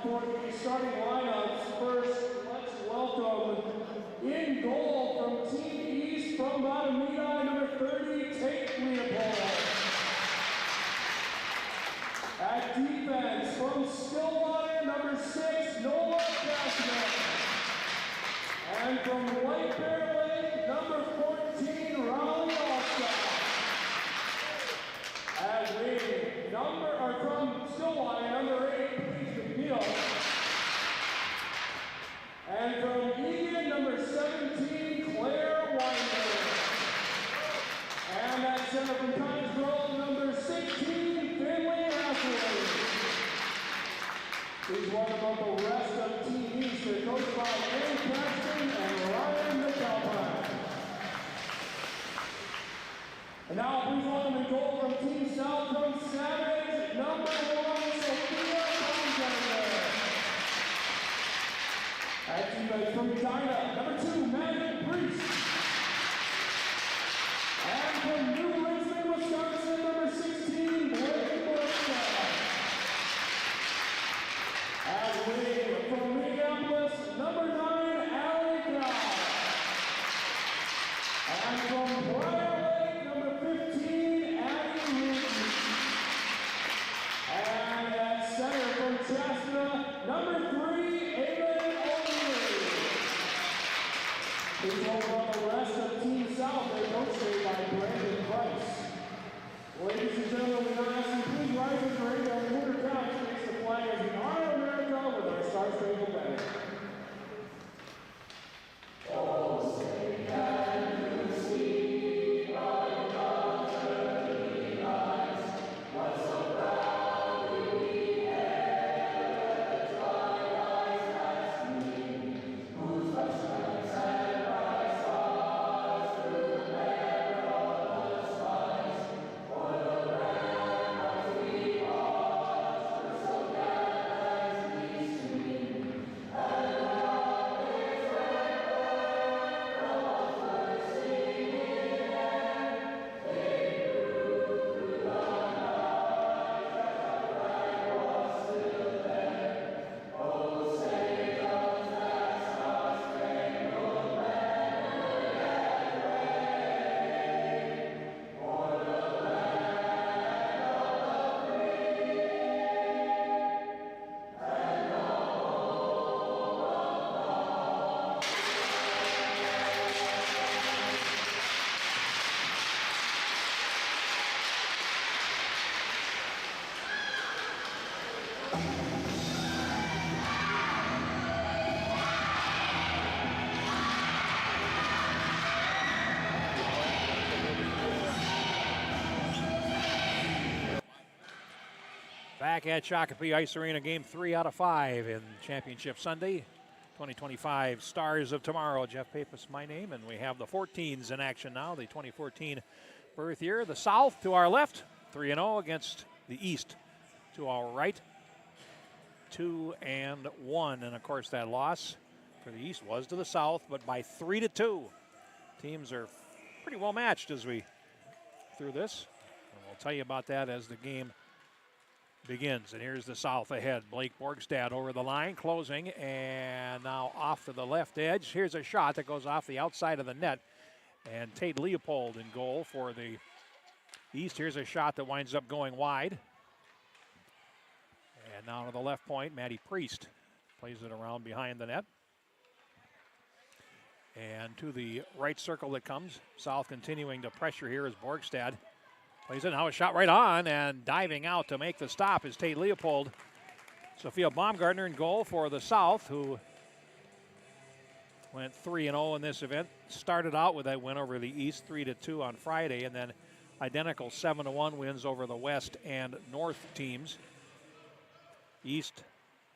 For the starting lineups, first, let's welcome in goal from Team East from Matamidi, number 30, Tate Leopold. At defense, from Stillwater, number 6, Noah Cashman. And from White Bear Lake, number 14, Raleigh Allstott. At wing, from Stillwater, number 8, Paige McNeil. And from Egan, number 17, Claire Weinberg. And at center from Congrove, number 16, Finley Hathaway. Please welcome up the rest of Team East. They're coached by Aaron Preston and Ryan McAlpine. And now please welcome in goal from Team South from Savage, number 1, Sophia Baumgartner. At defense from Edina, number 2, Megan Priest. And from New Richmond, Wisconsin, number 16, Blake Borstad. At wing from Minneapolis, number 9, Allie Cow. And from Briar Lake, number 15, Abby Ruby. And at center from Chaska, number 3, Aiden O'Leary. Please welcome the rest of Team South. They're coached by Brandon Price. Ladies and gentlemen, we now ask you please rise and parade down the quarter couch, face the flag as we honor America with our Star-Spangled Banner. Oh, say can you see our country lies, what so proudly we hailed, dry eyes as me, whose love strikes and bright stars through the perilous skies, for the land as we march, were so glad as we sing, and love is red blood from our first singing end. They grew through the night as our flag was still there. Oh, say does that star-spangled banner yet wave for the land of the free and the home of the Back at Shakopee Ice Arena, game 3 out of 5 in Championship Sunday. 2025 Stars of Tomorrow. Jeff Pappas, my name, and we have the 14s in action now, the 2014 birth year. The South to our left, 3-0 against the East to our right, 2-1. And of course, that loss for the East was to the South, but by 3-2. Teams are pretty well matched as we through this. And we'll tell you about that as the game begins. And here's the South ahead. Blake Borgstad over the line, closing, and now off to the left edge. Here's a shot that goes off the outside of the net, and Tate Leopold in goal for the East. Here's a shot that winds up going wide. And now to the left point, Maddie Priest plays it around behind the net. And to the right circle that comes. South continuing to pressure here as Borgstad plays it. Now a shot right on, and diving out to make the stop is Tate Leopold. Sophia Baumgartner in goal for the South, who went 3-0 in this event. Started out with that win over the East, 3-2 on Friday, and then identical 7-1 wins over the West and North teams. East,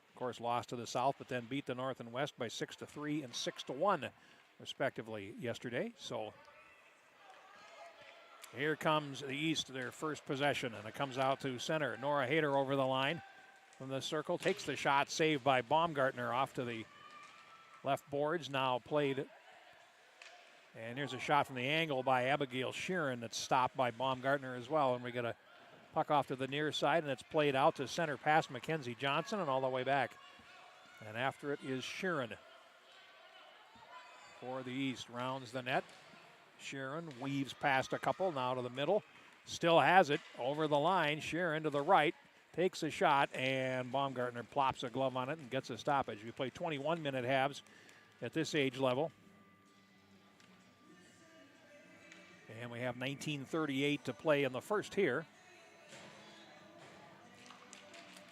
of course, lost to the South, but then beat the North and West by 6-3 and 6-1, respectively, yesterday. So here comes the East, their first possession, and it comes out to center. Nora Hayter over the line from the circle, takes the shot, saved by Baumgartner off to the left boards, now played. And here's a shot from the angle by Abigail Sheeran that's stopped by Baumgartner as well. And we get a puck off to the near side, and it's played out to center past Mackenzie Johnson and all the way back And after it is Sheeran for the East. Rounds the net. Sheeran weaves past a couple, now to the middle. Still has it over the line. Sheeran to the right. Takes a shot, and Baumgartner plops a glove on it and gets a stoppage. We play 21-minute halves at this age level. And we have 19:38 to play in the first here.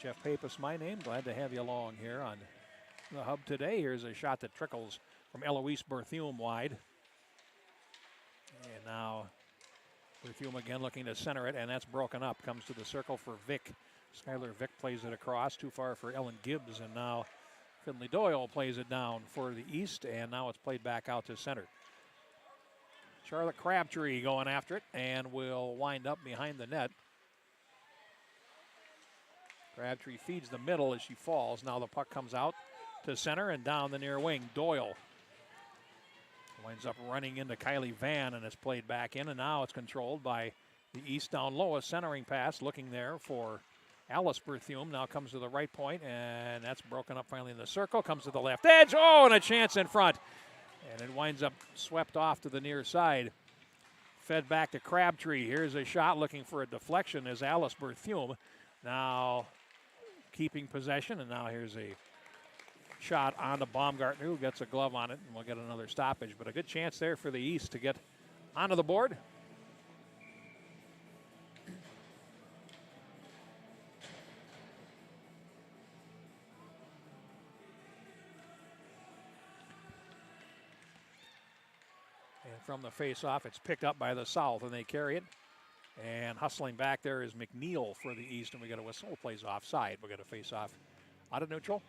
Jeff Pappas, my name. Glad to have you along here on the hub today. Here's a shot that trickles from Eloise Berthume wide. And now Berthume again looking to center it, and that's broken up. Comes to the circle for Vick. Skylar Vick plays it across, too far for Ellen Gibbs, and now Finley Doyle plays it down for the East, and now it's played back out to center. Charlotte Crabtree going after it, and will wind up behind the net. Crabtree feeds the middle as she falls. Now the puck comes out to center and down the near wing. Doyle winds up running into Kylie Van, and it's played back in, and now it's controlled by the East down low. A centering pass looking there for Alice Berthume. Now comes to the right point, and that's broken up finally in the circle. Comes to the left edge. Oh, and a chance in front. And it winds up swept off to the near side. Fed back to Crabtree. Here's a shot looking for a deflection as Alice Berthume now keeping possession. And now here's a shot on to Baumgartner, who gets a glove on it, and we'll get another stoppage. But a good chance there for the East to get onto the board. And from the face-off, it's picked up by the South, and they carry it. And hustling back there is McNeil for the East, and we got a whistle. Plays offside. We got a face-off out of neutral.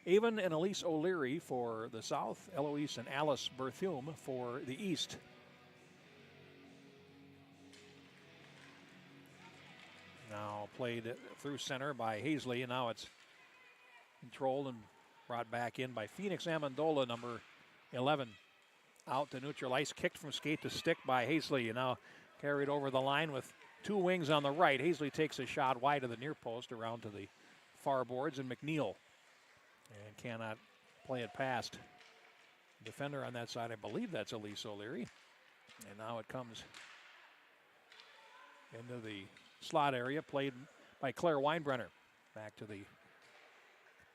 Avon and Elise O'Leary for the South. Eloise and Alice Berthume for the East. Now played through center by Hazley, and now it's controlled and brought back in by Phoenix Amendola, number 11. Out to neutral ice, kicked from skate to stick by Hazley, and now carried over the line with two wings on the right. Hazley takes a shot wide of the near post around to the far boards, and McNeil and cannot play it past. Defender on that side, I believe that's Elise O'Leary. And now it comes into the slot area, played by Claire Weinbrenner. Back to the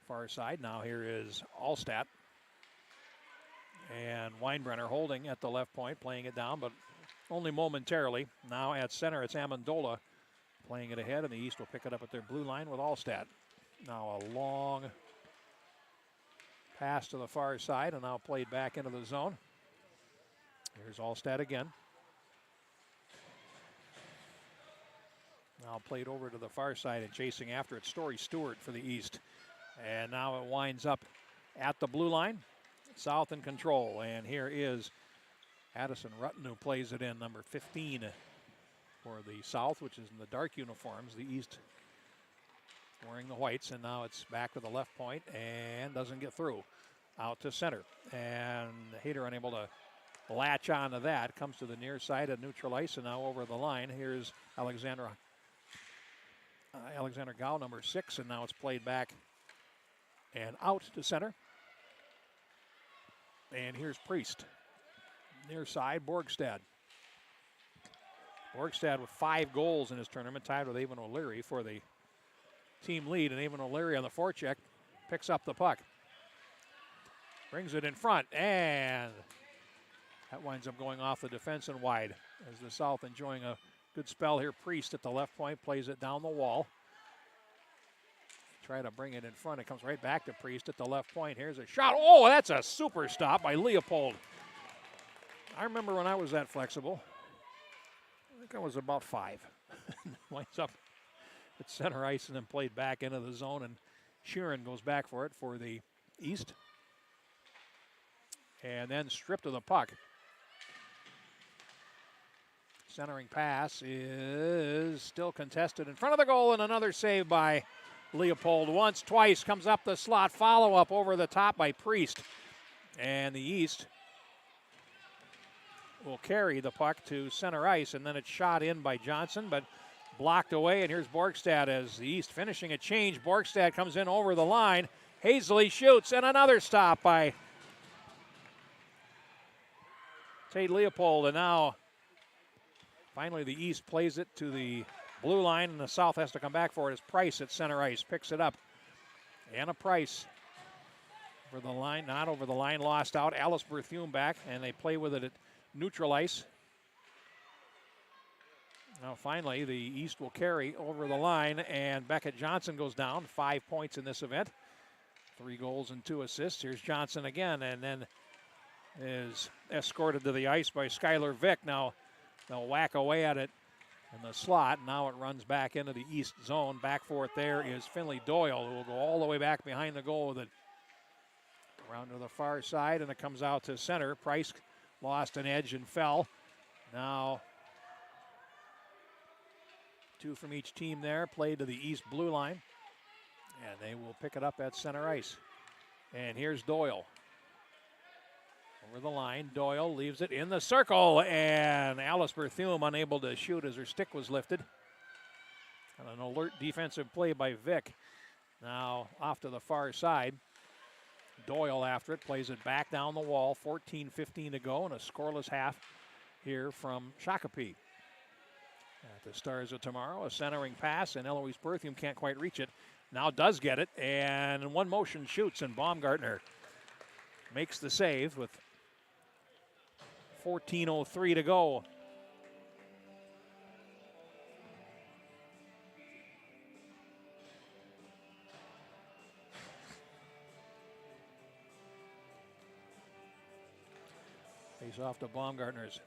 far side. Now here is Allstat. And Weinbrenner holding at the left point, playing it down, but only momentarily. Now at center, it's Amendola playing it ahead, and the East will pick it up at their blue line with Allstat. Now a long pass to the far side, and now played back into the zone. Here's Allstat again. Now played over to the far side and chasing after it, Story Stewart for the East. And now it winds up at the blue line. South in control, and here is Addison Rutten, who plays it in, number 15 for the South, which is in the dark uniforms. The East wearing the whites, and now it's back to the left point and doesn't get through. Out to center, and Hayter unable to latch on to that. Comes to the near side of neutral ice, and now over the line. Here's Alexander Gao, number 6, and now it's played back and out to center. And here's Priest. Near side, Borgstad. Borgstad with 5 goals in his tournament, tied with Avon O'Leary for the team lead. And Avon O'Leary on the forecheck picks up the puck. Brings it in front, and that winds up going off the defense and wide. As the South enjoying a good spell here. Priest at the left point plays it down the wall. Try to bring it in front. It comes right back to Priest at the left point. Here's a shot. Oh, that's a super stop by Leopold. I remember when I was that flexible. I think I was about 5. Winds up at center ice and then played back into the zone. And Sheeran goes back for it for the East. And then stripped of the puck. Centering pass is still contested in front of the goal, and another save by Leopold. Once, twice, comes up the slot. Follow-up over the top by Priest. And the East will carry the puck to center ice, and then it's shot in by Johnson, but blocked away, and here's Borgstad as the East finishing a change. Borgstad comes in over the line. Hazley shoots, and another stop by Tate Leopold, and now finally the East plays it to the blue line, and the South has to come back for it as Price at center ice picks it up. Anna Price over the line, not over the line, lost out. Alice Berthume back, and they play with it at neutral ice. Now finally the East will carry over the line, and Beckett Johnson goes down. 5 points in this event. 3 goals and 2 assists. Here's Johnson again, and then is escorted to the ice by Skylar Vick. Now they'll whack away at it in the slot. Now it runs back into the East zone. Back for it there is Finley Doyle, who will go all the way back behind the goal with it. Around to the far side, and it comes out to center. Price lost an edge and fell. Now 2 from each team there, played to the East blue line. And they will pick it up at center ice. And here's Doyle. Over the line, Doyle leaves it in the circle, and Alice Berthume unable to shoot as her stick was lifted. And an alert defensive play by Vick. Now off to the far side. Doyle after it, plays it back down the wall. 14-15 to go, and a scoreless half here from Shakopee. At the Stars of Tomorrow, a centering pass, and Eloise Berthume can't quite reach it. Now does get it, and in one motion shoots, and Baumgartner makes the save with 14:03 to go. Face off to Baumgartner's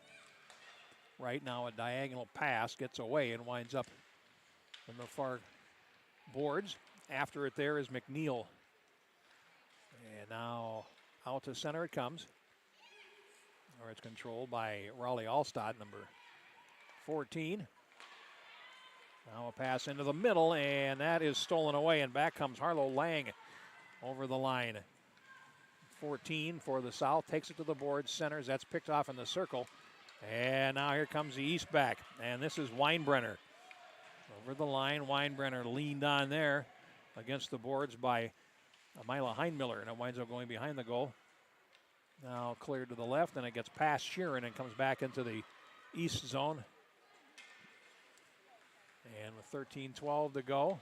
right. Now a diagonal pass gets away and winds up in the far boards. After it there is McNeil. And now out to center it comes. Or it's controlled by Raleigh Allstott, number 14. Now a pass into the middle, and that is stolen away, and back comes Harlow Lang over the line. 14 for the South, takes it to the board, centers, that's picked off in the circle. And now here comes the East back, and this is Weinbrenner. Over the line, Weinbrenner leaned on there against the boards by Mila Heinmiller, and it winds up going behind the goal. Now cleared to the left, and it gets past Sheeran and comes back into the East zone. And with 13-12 to go,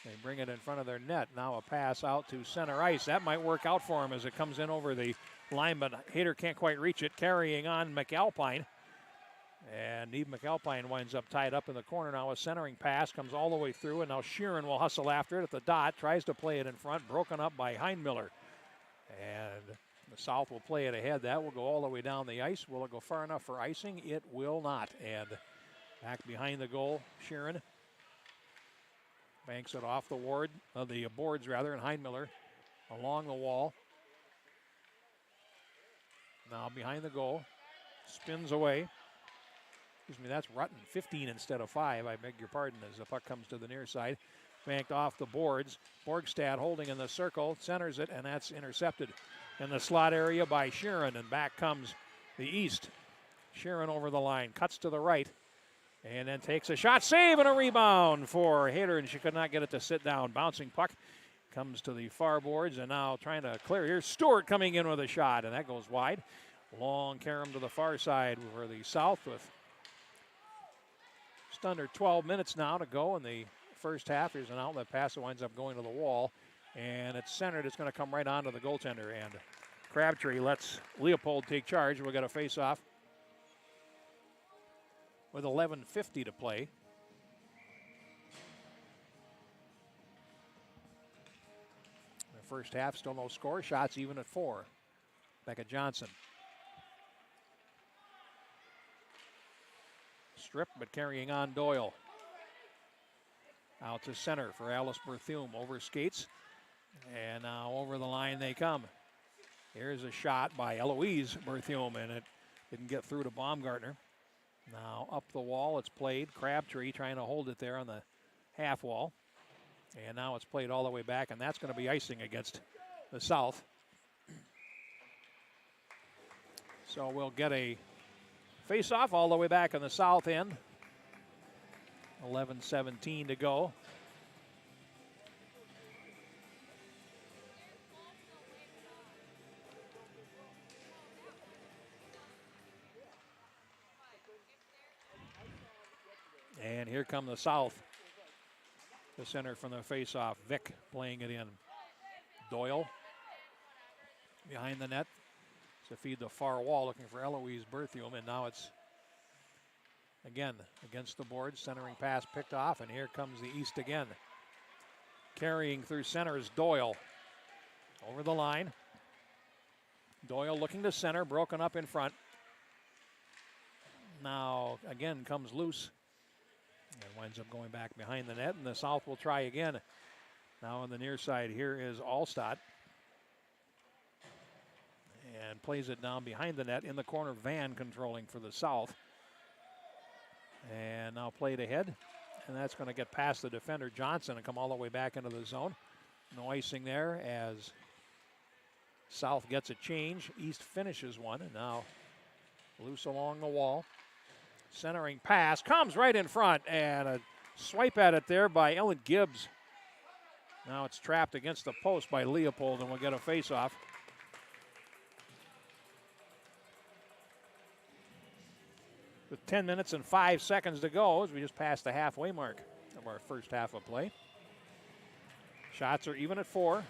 they bring it in front of their net. Now a pass out to center ice. That might work out for him as it comes in over the line, but Hayter can't quite reach it. Carrying on McAlpine. And Neve McAlpine winds up tied up in the corner. Now a centering pass comes all the way through, and now Sheeran will hustle after it at the dot. Tries to play it in front, broken up by Heinmiller. And the South will play it ahead. That will go all the way down the ice. Will it go far enough for icing? It will not. And back behind the goal, Sheeran banks it off the boards, and Heinmiller along the wall. Now behind the goal, spins away. Excuse me, that's Rutten, 15 instead of 5. I beg your pardon as the puck comes to the near side. Banked off the boards. Borgstad holding in the circle, centers it, and that's intercepted in the slot area by Sheeran, and back comes the East. Sheeran over the line, cuts to the right, and then takes a shot, save, and a rebound for Hayter, and she could not get it to sit down. Bouncing puck comes to the far boards, and now trying to clear. Here's Stewart coming in with a shot, and that goes wide. Long carom to the far side for the South with just under 12 minutes now to go in the first half. Here's an outlet pass that winds up going to the wall, and it's centered. It's going to come right onto the goaltender, and Crabtree lets Leopold take charge. We'll get a face-off with 11:50 to play. The first half, still no score. Shots even at 4. Becca Johnson. Stripped, but carrying on Doyle. Out to center for Alice Berthume. Over skates. And now over the line they come. Here's a shot by Eloise Berthume, and it didn't get through to Baumgartner. Now up the wall, it's played. Crabtree trying to hold it there on the half wall. And now it's played all the way back, and that's going to be icing against the South. So we'll get a face-off all the way back on the South end. 11:17 to go. And here come the South. The center from the face-off. Vick playing it in. Doyle behind the net to feed the far wall, looking for Eloise Berthium, and now it's again against the board. Centering pass picked off, and here comes the East again. Carrying through center is Doyle. Over the line. Doyle looking to center, broken up in front. Now again comes loose. And winds up going back behind the net, and the South will try again. Now on the near side here is Allstott. And plays it down behind the net in the corner. Van controlling for the South. And now played ahead. And that's going to get past the defender Johnson and come all the way back into the zone. No icing there as South gets a change. East finishes one, and now loose along the wall. Centering pass comes right in front, and a swipe at it there by Ellen Gibbs. Now it's trapped against the post by Leopold, and we'll get a face-off. With 10 minutes and 5 seconds to go as we just passed the halfway mark of our first half of play. Shots are even at 4.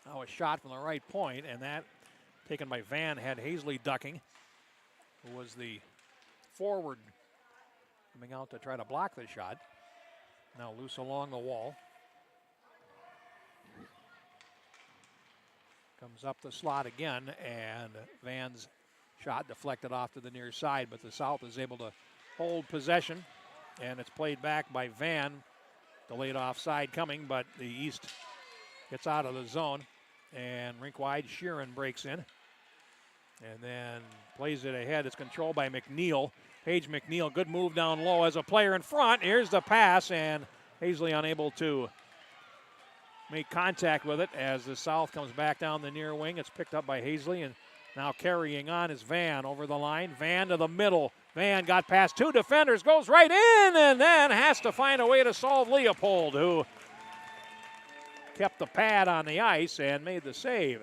Now a shot from the right point, and that taken by Van had Hazley ducking, who was the forward coming out to try to block the shot. Now loose along the wall. Comes up the slot again, and Van's shot deflected off to the near side, but the South is able to hold possession, and it's played back by Van. Delayed offside coming, but the East gets out of the zone, and rink wide, Sheeran breaks in, and then plays it ahead. It's controlled by McNeil. Paige McNeil, good move down low as a player in front. Here's the pass, and Hazley unable to make contact with it as the South comes back down the near wing. It's picked up by Hazley, and now carrying on is Van over the line. Van to the middle. Van got past 2 defenders, goes right in, and then has to find a way to solve Leopold, who kept the pad on the ice and made the save.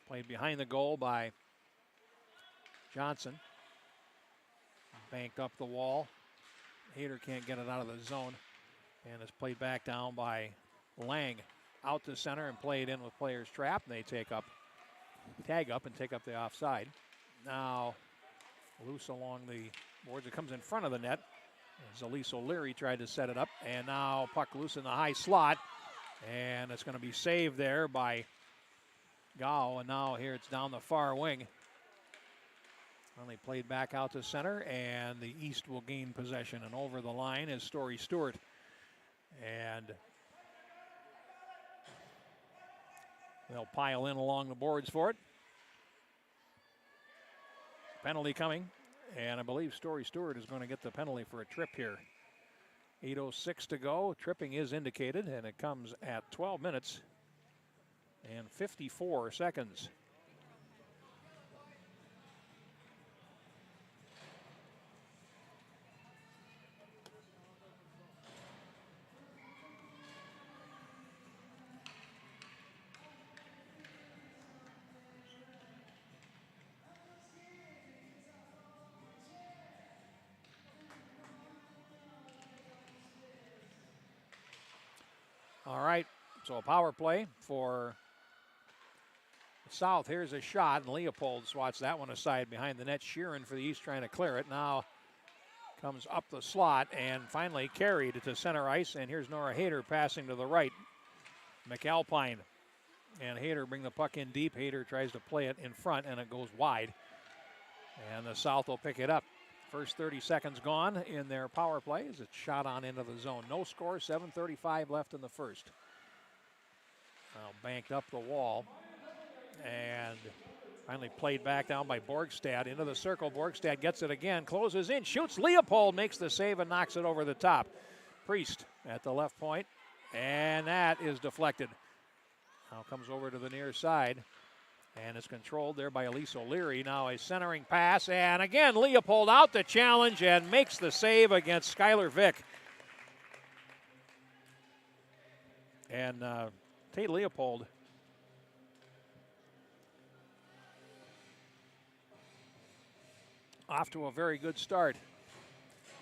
Played behind the goal by Johnson. Banked up the wall. Hayter can't get it out of the zone. And it's played back down by Lang. Out to center and played in with players trapped. And they tag up and take up the offside. Now loose along the boards. It comes in front of the net. As Elise O'Leary tried to set it up. And now puck loose in the high slot. And it's going to be saved there by Gao. And now here it's down the far wing. Only played back out to center. And the East will gain possession. And over the line is Story Stewart. And they'll pile in along the boards for it. Penalty coming, and I believe Story Stewart is going to get the penalty for a trip here. 8:06 to go. Tripping is indicated, and it comes at 12 minutes and 54 seconds. All right, so a power play for the South. Here's a shot, and Leopold swats that one aside behind the net. Sheeran for the East trying to clear it. Now comes up the slot and finally carried to center ice. And here's Nora Hayter passing to the right. McAlpine and Hayter bring the puck in deep. Hayter tries to play it in front, and it goes wide. And the South will pick it up. First 30 seconds gone in their power play as it's shot on into the zone. No score, 7:35 left in the first. Now banked up the wall and finally played back down by Borgstad into the circle. Borgstad gets it again, closes in, shoots. Leopold makes the save and knocks it over the top. Priest at the left point, and that is deflected. Now comes over to the near side, and it's controlled there by Elise O'Leary. Now a centering pass, and again Leopold out to challenge and makes the save against Skylar Vick. And Tate Leopold off to a very good start.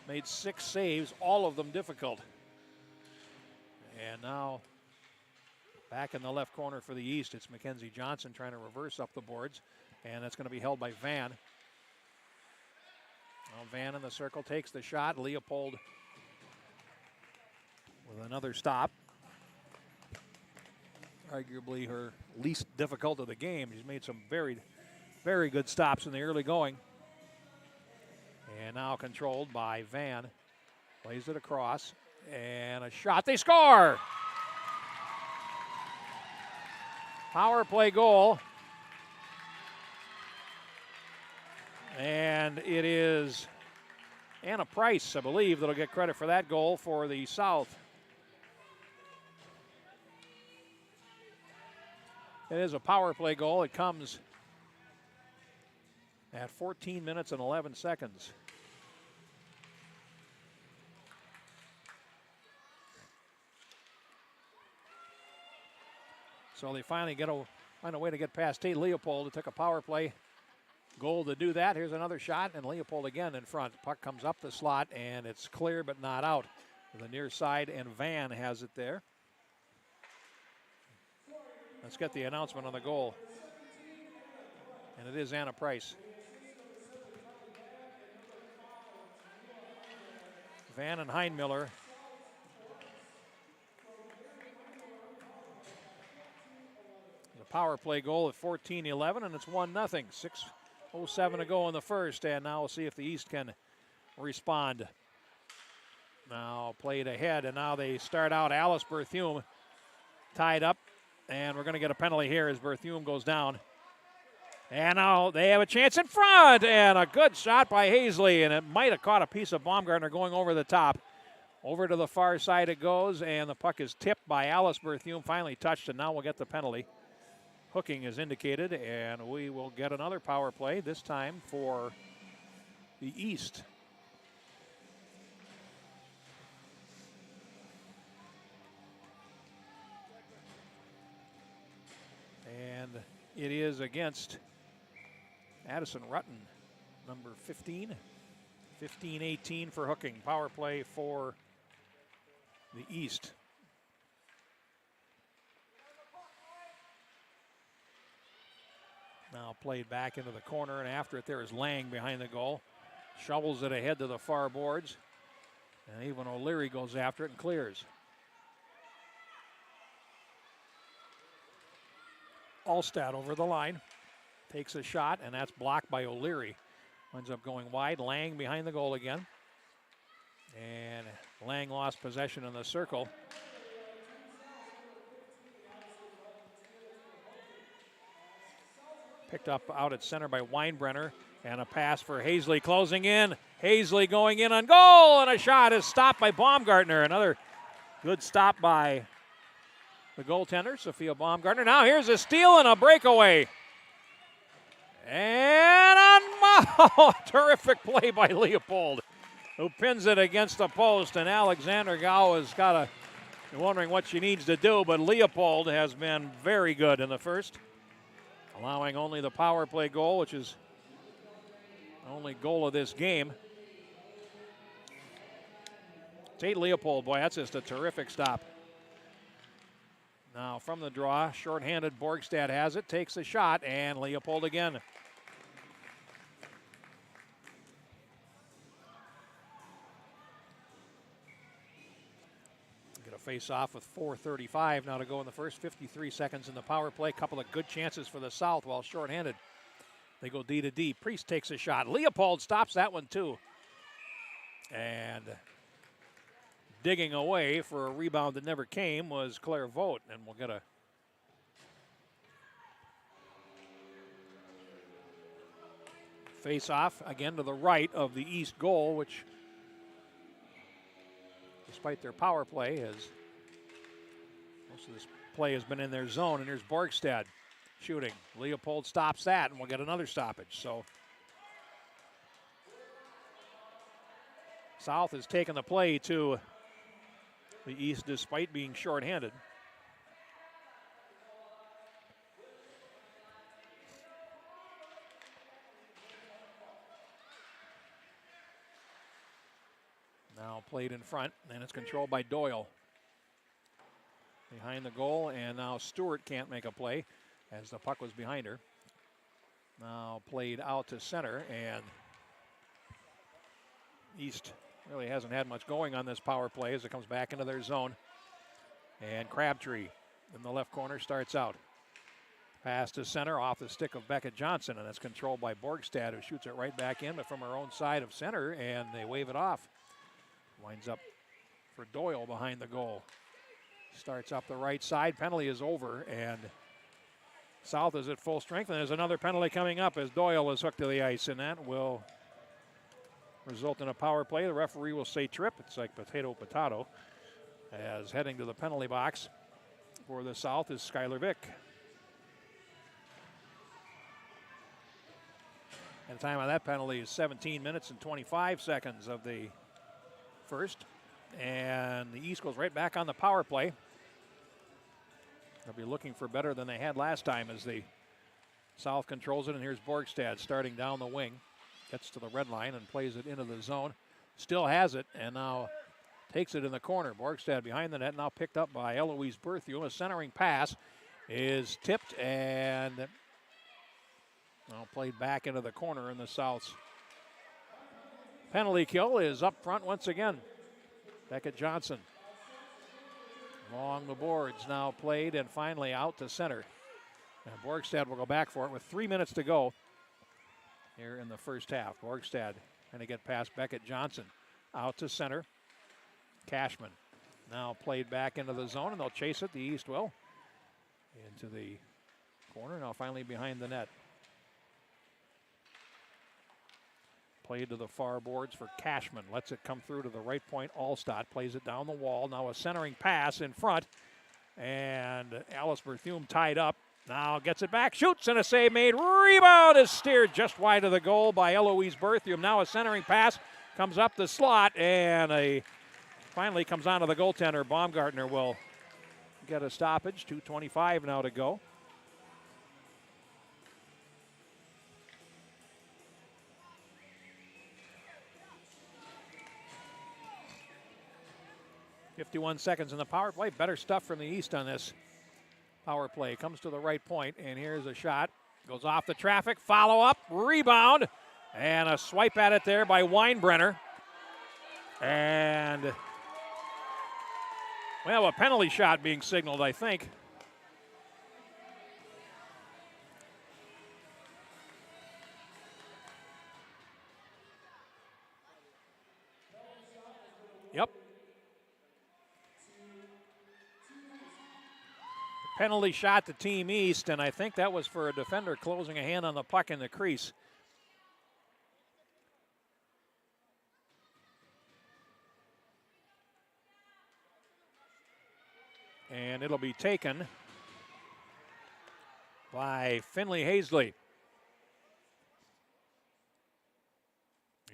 Made 6 saves, all of them difficult. And now back in the left corner for the East, it's Mackenzie Johnson trying to reverse up the boards, and that's going to be held by Van. Now Van in the circle takes the shot. Leopold with another stop. Arguably her least difficult of the game. She's made some very, very good stops in the early going. And now controlled by Van. Plays it across, and a shot. They score! Power play goal. And it is Anna Price, I believe, that'll get credit for that goal for the South. It is a power play goal. It comes at 14 minutes and 11 seconds. So they finally find a way to get past Tate Leopold. It took a power play goal to do that. Here's another shot, and Leopold again in front. Puck comes up the slot, and it's clear but not out to the near side, and Van has it there. Let's get the announcement on the goal. And it is Anna Price. Van and Heinmiller. The power play goal at 14-11, and it's 1-0. 6:07 to go in the first, and now we'll see if the East can respond. Now played ahead, and now they start out. Alice Berthume tied up, and we're going to get a penalty here as Berthume goes down. And now they have a chance in front, and a good shot by Hazley, and it might have caught a piece of Baumgartner going over the top. Over to the far side it goes, and the puck is tipped by Alice Berthume, finally touched, and now we'll get the penalty. Hooking is indicated, and we will get another power play, this time for the East. And it is against Addison Rutten, number 15. 15-18 for Hooking. Power play for the East. Now played back into the corner, and after it there is Lang behind the goal. Shovels it ahead to the far boards. And even O'Leary goes after it and clears. Allstat over the line. Takes a shot, and that's blocked by O'Leary. Ends up going wide. Lang behind the goal again. And Lang lost possession in the circle. Picked up out at center by Weinbrenner, and a pass for Hazley closing in. Hazley going in on goal, and a shot is stopped by Baumgartner. Another good stop by the goaltender, Sophia Baumgartner. Now here's a steal and a breakaway. And a terrific play by Leopold, who pins it against the post, and Alexander Gao has got wondering what she needs to do, but Leopold has been very good in the first, allowing only the power play goal, which is the only goal of this game. Tate Leopold, boy, that's just a terrific stop. Now from the draw, shorthanded Borgstad has it, takes the shot, and Leopold again. Get a face-off with 4:35 now to go in the first. 53 seconds in the power play. Couple of good chances for the South while shorthanded. They go D to D. Priest takes a shot. Leopold stops that one too. And digging away for a rebound that never came was Claire Vogt, and we'll get a face-off again to the right of the East goal, which, despite their power play, most of this play has been in their zone. And here's Borgstad shooting. Leopold stops that, and we'll get another stoppage. So South has taken the play to the East despite being shorthanded. Now played in front, and it's controlled by Doyle. Behind the goal, and now Stewart can't make a play as the puck was behind her. Now played out to center, and East really hasn't had much going on this power play as it comes back into their zone. And Crabtree in the left corner starts out. Pass to center off the stick of Beckett Johnson, and that's controlled by Borgstad, who shoots it right back in, but from her own side of center, and they wave it off. Winds up for Doyle behind the goal. Starts up the right side. Penalty is over, and South is at full strength, and there's another penalty coming up as Doyle is hooked to the ice, and that will result in a power play. The referee will say trip. It's like potato, as heading to the penalty box for the South is Skylar Vick. And the time on that penalty is 17 minutes and 25 seconds of the first. And the East goes right back on the power play. They'll be looking for better than they had last time as the South controls it. And here's Borgstad starting down the wing. Gets to the red line and plays it into the zone. Still has it and now takes it in the corner. Borgstad behind the net, now picked up by Eloise Berthium. A centering pass is tipped and now played back into the corner in the South's penalty kill is up front once again. Beckett Johnson. Along the boards now played and finally out to center. And Borgstad will go back for it with 3 minutes to go here in the first half. Borgstad trying to get past Beckett Johnson. Out to center. Cashman now played back into the zone, and they'll chase it. The East will. Into the corner, now finally behind the net. Played to the far boards for Cashman. Lets it come through to the right point. Allstott plays it down the wall. Now a centering pass in front. And Alice Berthume tied up. Now gets it back. Shoots and a save made. Rebound is steered just wide of the goal by Eloise Berthume. Now a centering pass comes up the slot. And finally comes onto the goaltender. Baumgartner will get a stoppage. 2:25 now to go. .51 seconds in the power play. Better stuff from the East on this power play. Comes to the right point, and here's a shot. Goes off the traffic. Follow up. Rebound. And a swipe at it there by Weinbrenner. And, well, a penalty shot being signaled, I think. Yep. Penalty shot to Team East, and I think that was for a defender closing a hand on the puck in the crease. And it'll be taken by Finley Hazley.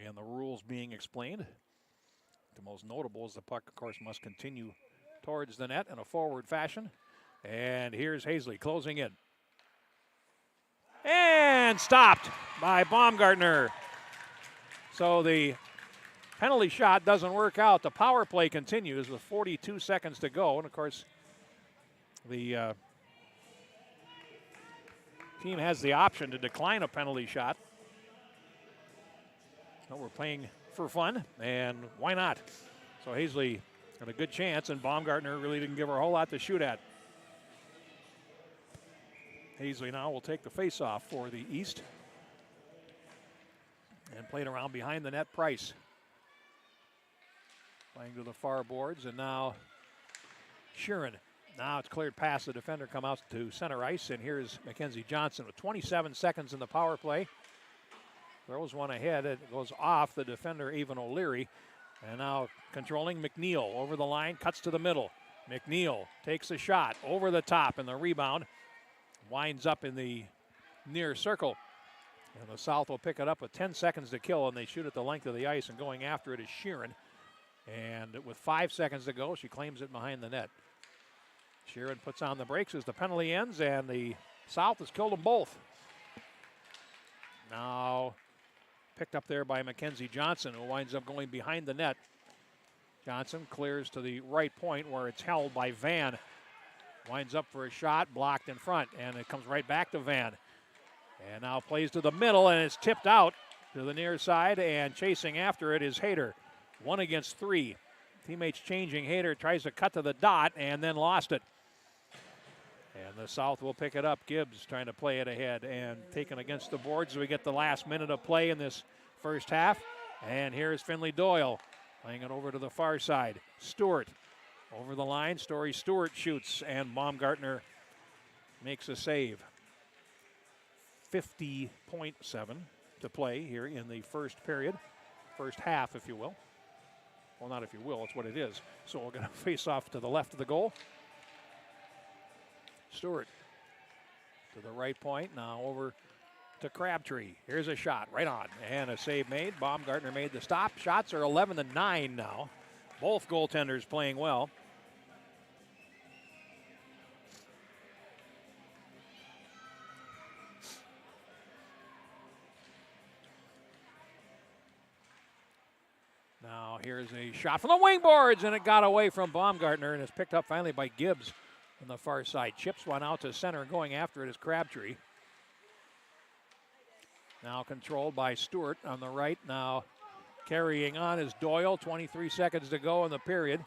And the rules being explained. The most notable is the puck, of course, must continue towards the net in a forward fashion. And here's Hazley closing in. And stopped by Baumgartner. So the penalty shot doesn't work out. The power play continues with 42 seconds to go. And, of course, the team has the option to decline a penalty shot. Well, we're playing for fun, and why not? So Hazley had a good chance, and Baumgartner really didn't give her a whole lot to shoot at. Hazley now will take the face-off for the East. And played around behind the net, Price. playing to the far boards, and now Sheeran. Now it's cleared past the defender, come out to center ice, and here's Mackenzie Johnson with 27 seconds in the power play. Throws one ahead, it goes off the defender, Avon O'Leary. And now controlling McNeil over the line, cuts to the middle. McNeil takes a shot over the top, and the rebound winds up in the near circle. And the South will pick it up with 10 seconds to kill, and they shoot at the length of the ice, and going after it is Sheeran. And with 5 seconds to go, she claims it behind the net. Sheeran puts on the brakes as the penalty ends, and the South has killed them both. Now picked up there by Mackenzie Johnson, who winds up going behind the net. Johnson clears to the right point where it's held by Van. Winds up for a shot, blocked in front, and it comes right back to Van. And now plays to the middle, and it's tipped out to the near side, and chasing after it is Hayter. 1 against 3. Teammates changing. Hayter tries to cut to the dot and then lost it. And the South will pick it up. Gibbs trying to play it ahead and taken against the boards as we get the last minute of play in this first half. And here's Finley Doyle playing it over to the far side. Stewart over the line. Story Stewart shoots, and Baumgartner makes a save. 50.7 to play here in the first period. First half, if you will. Well, not if you will, it's what it is. So we're going to face off to the left of the goal. Stewart to the right point, now over to Crabtree. Here's a shot, right on, and a save made. Baumgartner made the stop. Shots are 11-9 now. Both goaltenders playing well. Now here's a shot from the wing boards, and it got away from Baumgartner, and is picked up finally by Gibbs on the far side. Chips one out to center, and going after it is Crabtree. Now controlled by Stewart on the right. Now carrying on is Doyle. 23 seconds to go in the period.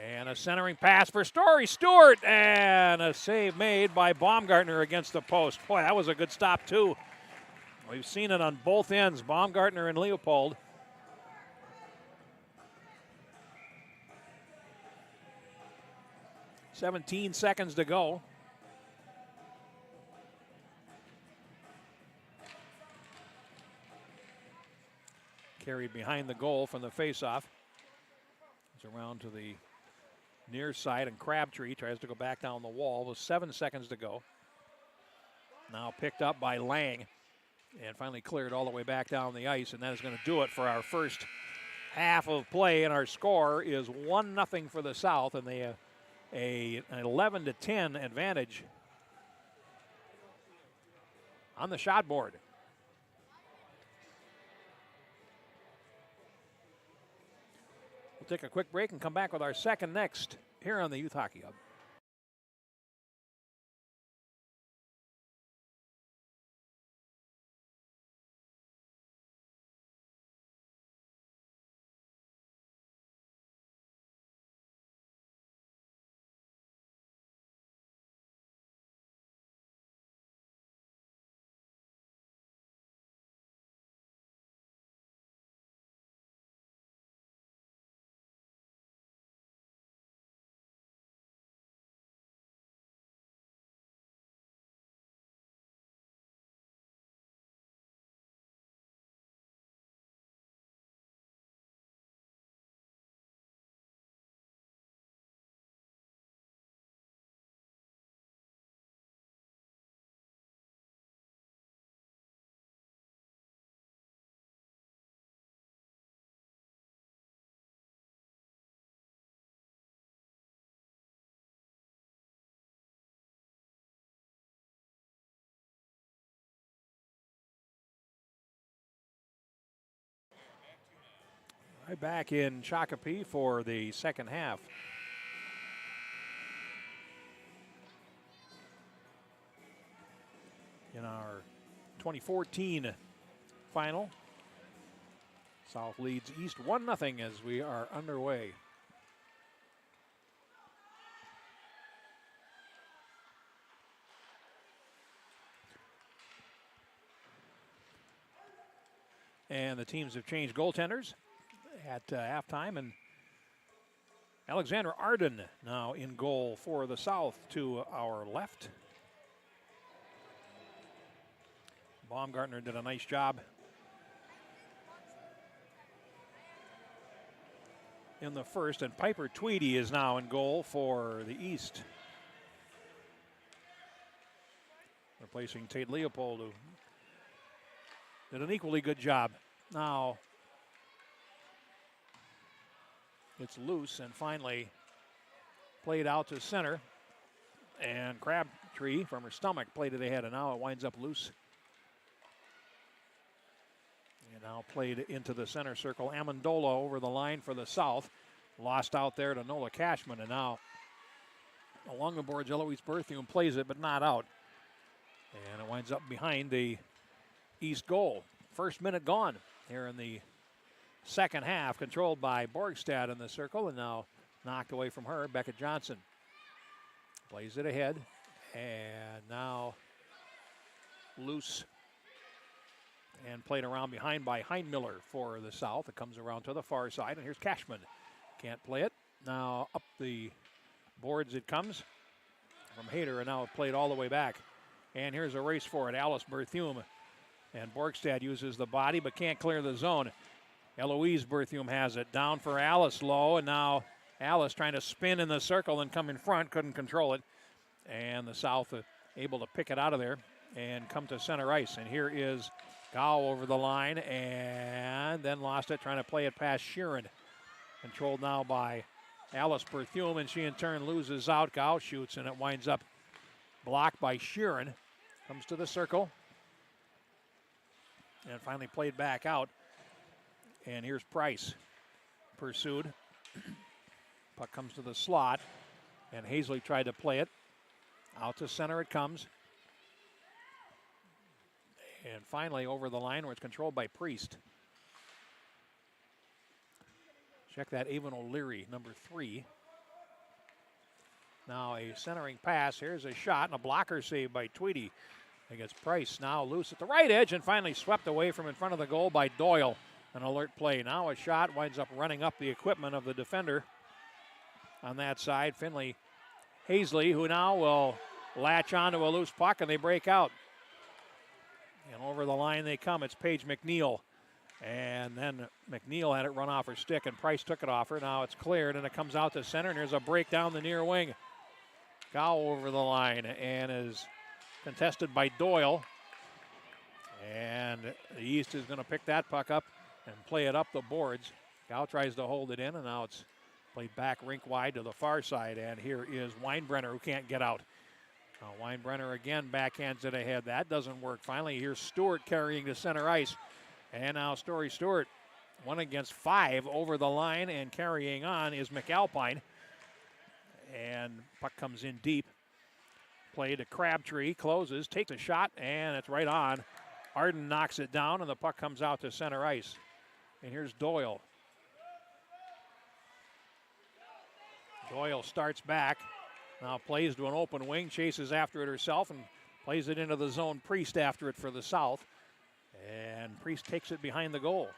And a centering pass for Story Stewart, and a save made by Baumgartner against the post. Boy, that was a good stop too. We've seen it on both ends, Baumgartner and Leopold. .17 seconds to go. Carried behind the goal from the faceoff. It's around to the near side, and Crabtree tries to go back down the wall with 7 seconds to go. Now picked up by Lang, and finally cleared all the way back down the ice, and that is going to do it for our first half of play, and our score is 1-0 for the South, and they have an 11-10 advantage on the shot board. We'll take a quick break and come back with our second next here on the Youth Hockey Hub. Right back in Shakopee for the second half. In our 2014 final, South leads East 1-0 as we are underway. And the teams have changed goaltenders at halftime, and Alexandra Arden now in goal for the South to our left. Baumgartner did a nice job in the first, and Piper Tweedy is now in goal for the East, replacing Tate Leopold, who did an equally good job. Now it's loose and finally played out to center, and Crabtree from her stomach played it ahead, and now it winds up loose. And now played into the center circle. Amendola over the line for the South. Lost out there to Nola Cashman, and now along the boards, Eloise Berthium plays it, but not out. And it winds up behind the East goal. First minute gone here in the second half, controlled by Borgstad in the circle, and now knocked away from her, Becca Johnson. Plays it ahead, and now loose and played around behind by Heinmiller for the South. It comes around to the far side, and here's Cashman. Can't play it. Now up the boards it comes from Hayter, and now it played all the way back. And here's a race for it. Alice Berthium, and Borgstad uses the body but can't clear the zone. Eloise Berthium has it. Down for Alice low, and now Alice trying to spin in the circle and come in front. Couldn't control it. And the South able to pick it out of there and come to center ice. And here is Gow over the line, and then lost it trying to play it past Sheeran. Controlled now by Alice Berthium, and she in turn loses out. Gow shoots, and it winds up blocked by Sheeran. Comes to the circle, and finally played back out. And here's Price, pursued. Puck comes to the slot, and Hazley tried to play it. Out to center it comes. And finally over the line where it's controlled by Priest. Check that, Avon O'Leary, number 3. Now a centering pass. Here's a shot and a blocker save by Tweedy against Price. Now loose at the right edge and finally swept away from in front of the goal by Doyle. An alert play. Now a shot winds up running up the equipment of the defender on that side. Finley Hazley, who now will latch onto a loose puck, and they break out. And over the line they come. It's Paige McNeil. And then McNeil had it run off her stick, and Price took it off her. Now it's cleared, and it comes out to center, and there's a break down the near wing. Gow over the line, and is contested by Doyle. And the East is going to pick that puck up and play it up the boards. Gow tries to hold it in, and now it's played back rink wide to the far side. And here is Weinbrenner, who can't get out. Now Weinbrenner again backhands it ahead. That doesn't work. Finally, here's Stewart carrying to center ice. And now Story Stewart, 1 against 5 over the line, and carrying on is McAlpine. And puck comes in deep. Play to Crabtree, closes, takes a shot, and it's right on. Arden knocks it down, and the puck comes out to center ice. And here's Doyle. Doyle starts back. Now plays to an open wing, chases after it herself, and plays it into the zone. Priest after it for the South. And Priest takes it behind the goal.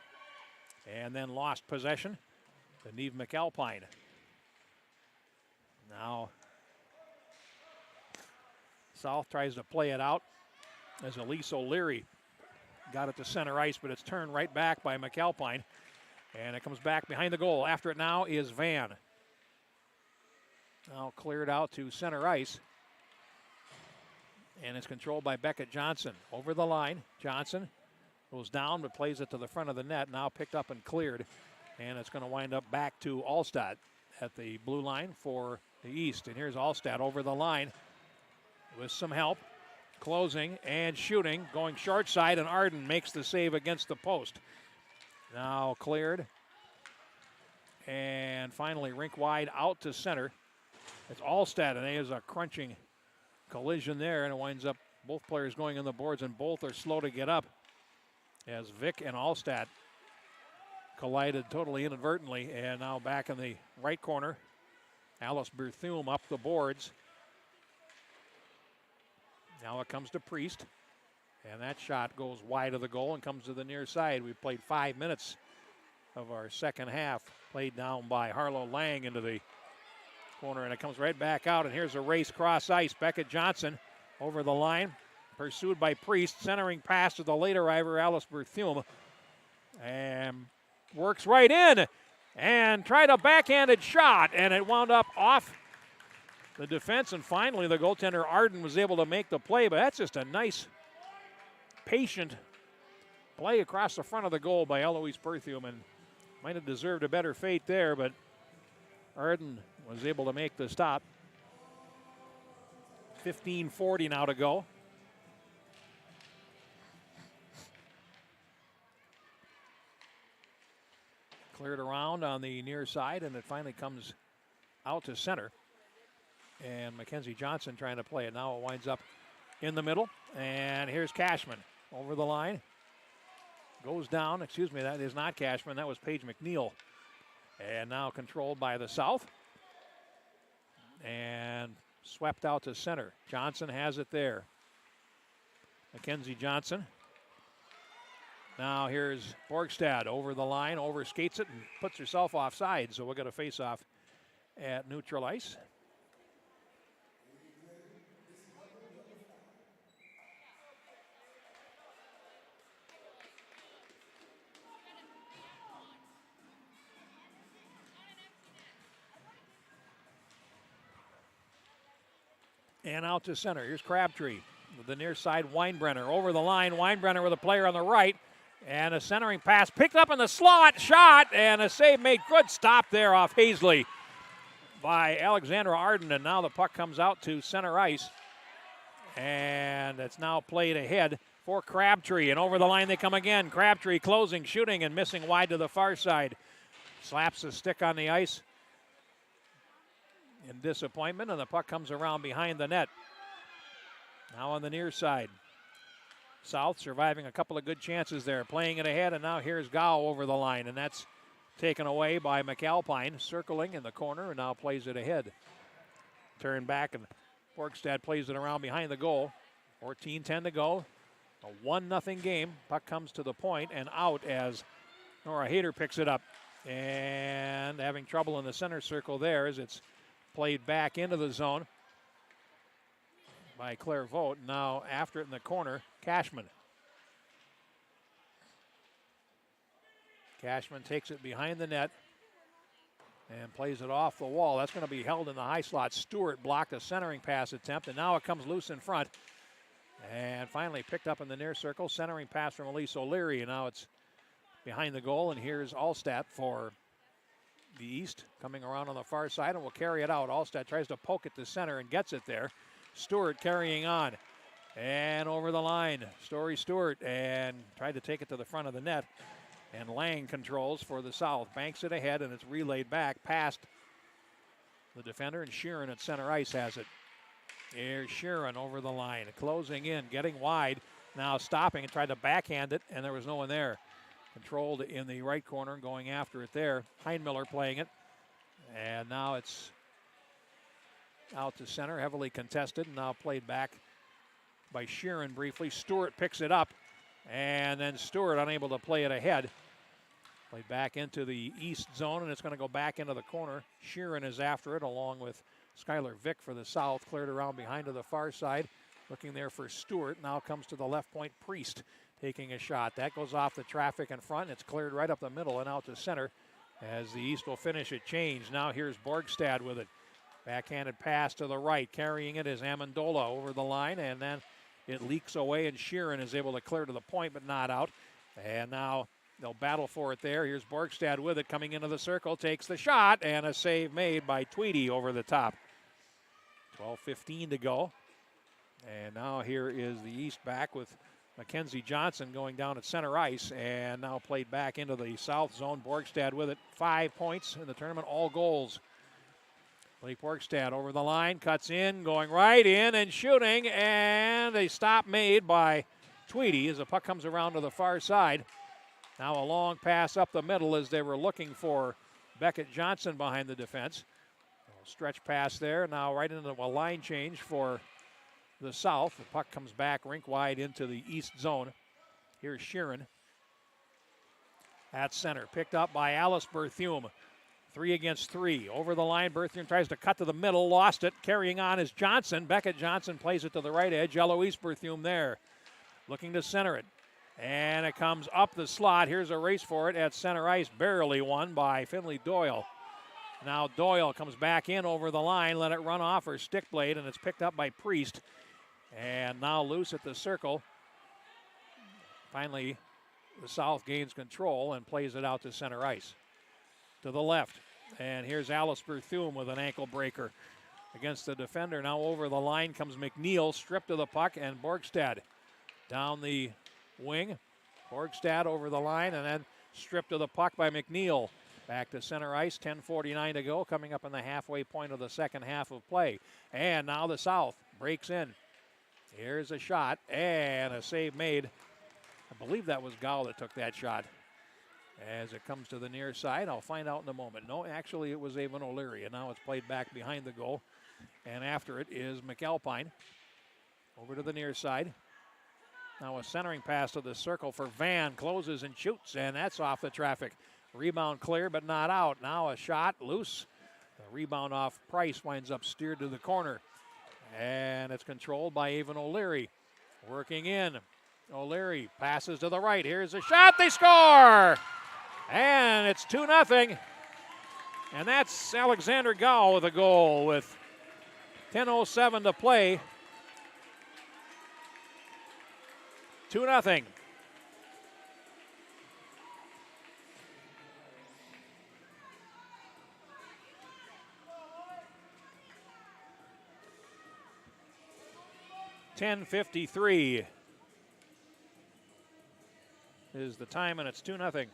And then lost possession to Neve McAlpine. Now South tries to play it out as Elise O'Leary got it to center ice, but it's turned right back by McAlpine. And it comes back behind the goal. After it now is Van. Now cleared out to center ice. And it's controlled by Beckett Johnson. Over the line, Johnson goes down but plays it to the front of the net. Now picked up and cleared. And it's going to wind up back to Allstad at the blue line for the East. And here's Allstad over the line with some help. Closing and shooting. Going short side, and Arden makes the save against the post. Now cleared. And finally rink wide out to center. It's Allstad, and there's a crunching collision there, and it winds up both players going on the boards, and both are slow to get up as Vick and Allstad collided totally inadvertently. And now back in the right corner, Alice Berthium up the boards. Now it comes to Priest, and that shot goes wide of the goal and comes to the near side. We played 5 minutes of our second half, played down by Harlow Lang into the corner, and it comes right back out, and here's a race cross ice. Beckett Johnson over the line, pursued by Priest, centering pass to the late arriver, Alice Berthume, and works right in and tried a backhanded shot, and it wound up off the defense, and finally the goaltender Arden was able to make the play, but that's just a nice, patient play across the front of the goal by Eloise Berthume, and might have deserved a better fate there, but Arden was able to make the stop. 15:40 now to go. Cleared around on the near side, and it finally comes out to center. And Mackenzie Johnson trying to play it. Now it winds up in the middle, and here's Cashman over the line. Goes down, excuse me, that is not Cashman, that was Paige McNeil. And now controlled by the South. And swept out to center. Johnson has it there. Mackenzie Johnson. Now here's Borgstad over the line, overskates it and puts herself offside. So we'll get a face-off at neutral ice. And out to center. Here's Crabtree with the near side. Weinbrenner over the line. Weinbrenner with a player on the right. And a centering pass picked up in the slot. Shot and a save made. Good stop there off Hazley by Alexandra Arden. And now the puck comes out to center ice. And it's now played ahead for Crabtree. And over the line they come again. Crabtree closing, shooting, and missing wide to the far side. Slaps the stick on the ice in disappointment, and the puck comes around behind the net. Now on the near side. South surviving a couple of good chances there, playing it ahead, and now here's Gow over the line, and that's taken away by McAlpine, circling in the corner, and now plays it ahead. Turn back, and Borgstad plays it around behind the goal. 14-10 to go. A 1-0 game. Puck comes to the point and out as Nora Hayter picks it up. And having trouble in the center circle there as it's played back into the zone by Claire Vogt. Now after it in the corner, Cashman. Cashman takes it behind the net and plays it off the wall. That's going to be held in the high slot. Stewart blocked a centering pass attempt, and now it comes loose in front. And finally picked up in the near circle. Centering pass from Elise O'Leary, and now it's behind the goal, and here's Allstat for the East coming around on the far side and will carry it out. Allstat tries to poke it to center and gets it there. Stewart carrying on and over the line. Story Stewart and tried to take it to the front of the net. And Lang controls for the South. Banks it ahead and it's relayed back past the defender, and Sheeran at center ice has it. Here's Sheeran over the line, closing in, getting wide. Now stopping and tried to backhand it, and there was no one there. Controlled in the right corner and going after it there. Heinmiller playing it. And now it's out to center, heavily contested, and now played back by Sheeran briefly. Stewart picks it up, and then Stewart unable to play it ahead. Played back into the east zone, and it's going to go back into the corner. Sheeran is after it, along with Skylar Vick for the South. Cleared around behind to the far side. Looking there for Stewart. Now comes to the left point, Priest taking a shot. That goes off the traffic in front. It's cleared right up the middle and out to center as the East will finish it change. Now here's Borgstad with it. Backhanded pass to the right. Carrying it is Amendola over the line, and then it leaks away, and Sheeran is able to clear to the point but not out. And now they'll battle for it there. Here's Borgstad with it, coming into the circle, takes the shot, and a save made by Tweedy over the top. 12:15 to go. And now here is the East back with Mackenzie Johnson going down at center ice, and now played back into the South zone. Borgstad with it. 5 points in the tournament, all goals. Blake Borgstad over the line, cuts in, going right in and shooting, and a stop made by Tweedy as the puck comes around to the far side. Now a long pass up the middle as they were looking for Beckett Johnson behind the defense. Stretch pass there, now right into a line change for the South. The puck comes back rink wide into the east zone. Here's Sheeran at center, picked up by Alice Berthume. 3 against 3. Over the line, Berthium tries to cut to the middle, lost it. Carrying on is Johnson. Beckett Johnson plays it to the right edge. Eloise Berthium there, looking to center it. And it comes up the slot. Here's a race for it at center ice. Barely won by Finley Doyle. Now Doyle comes back in over the line. Let it run off her stick blade, and it's picked up by Priest. And now loose at the circle. Finally, the South gains control and plays it out to center ice. To the left. And here's Alice Berthium with an ankle breaker against the defender. Now over the line comes McNeil, stripped of the puck, and Borgstad down the wing. Borgstad over the line, and then stripped of the puck by McNeil. Back to center ice, 10:49 to go, coming up in the halfway point of the second half of play. And now the South breaks in. Here's a shot, and a save made. I believe that was Gao that took that shot. As it comes to the near side, I'll find out in a moment. No, actually it was Avon O'Leary, and now it's played back behind the goal. And after it is McAlpine. Over to the near side. Now a centering pass to the circle for Van, closes and shoots, and that's off the traffic. Rebound clear, but not out. Now a shot loose. The rebound off Price winds up steered to the corner. And it's controlled by Avon O'Leary. Working in. O'Leary passes to the right. Here's a shot. They score! And it's 2-0. And that's Alexander Gao with a goal with 10:07 to play. 2-0. .10:53 is the time, and it's 2-0.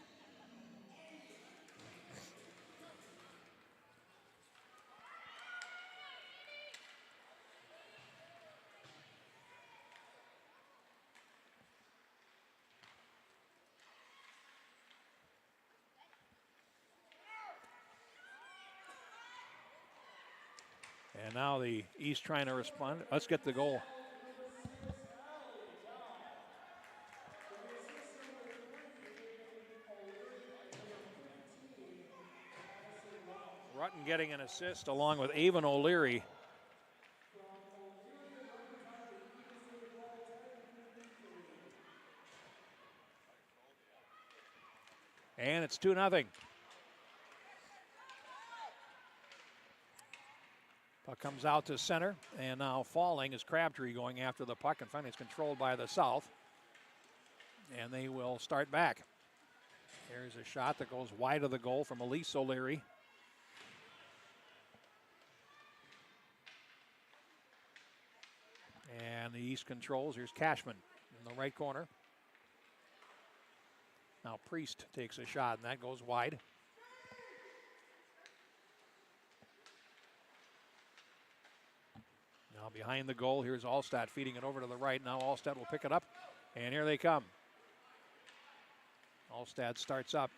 And now the East trying to respond. Let's get the goal. Rutten getting an assist along with Avon O'Leary. And it's 2-0. Puck comes out to center, and now falling is Crabtree going after the puck, and finally it's controlled by the South. And they will start back. Here's a shot that goes wide of the goal from Elise O'Leary. And the East controls. Here's Cashman in the right corner. Now Priest takes a shot, and that goes wide. Now behind the goal, here's Allstat feeding it over to the right. Now Allstat will pick it up, and here they come. Allstat starts up.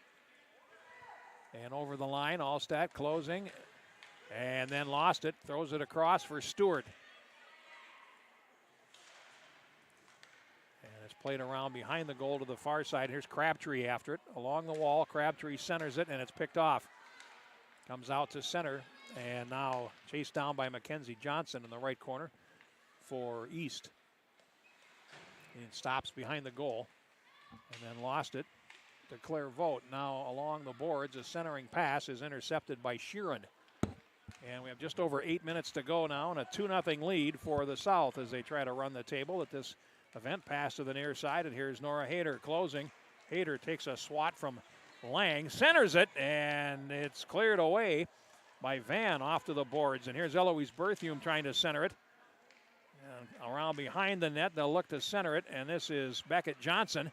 And over the line, Allstat closing, and then lost it. Throws it across for Stewart. And it's played around behind the goal to the far side. Here's Crabtree after it. Along the wall, Crabtree centers it, and it's picked off. Comes out to center, and now chased down by Mackenzie Johnson in the right corner for East. And stops behind the goal, and then lost it to Claire Vogt. Now along the boards, a centering pass is intercepted by Sheeran. And we have just over 8 minutes to go now, and a 2-0 lead for the South as they try to run the table at this event. Pass to the near side, and here's Nora Hayter closing. Hayter takes a swat from Lang, centers it, and it's cleared away by Van off to the boards. And here's Eloise Berthium trying to center it. And around behind the net, they'll look to center it, and this is Beckett Johnson.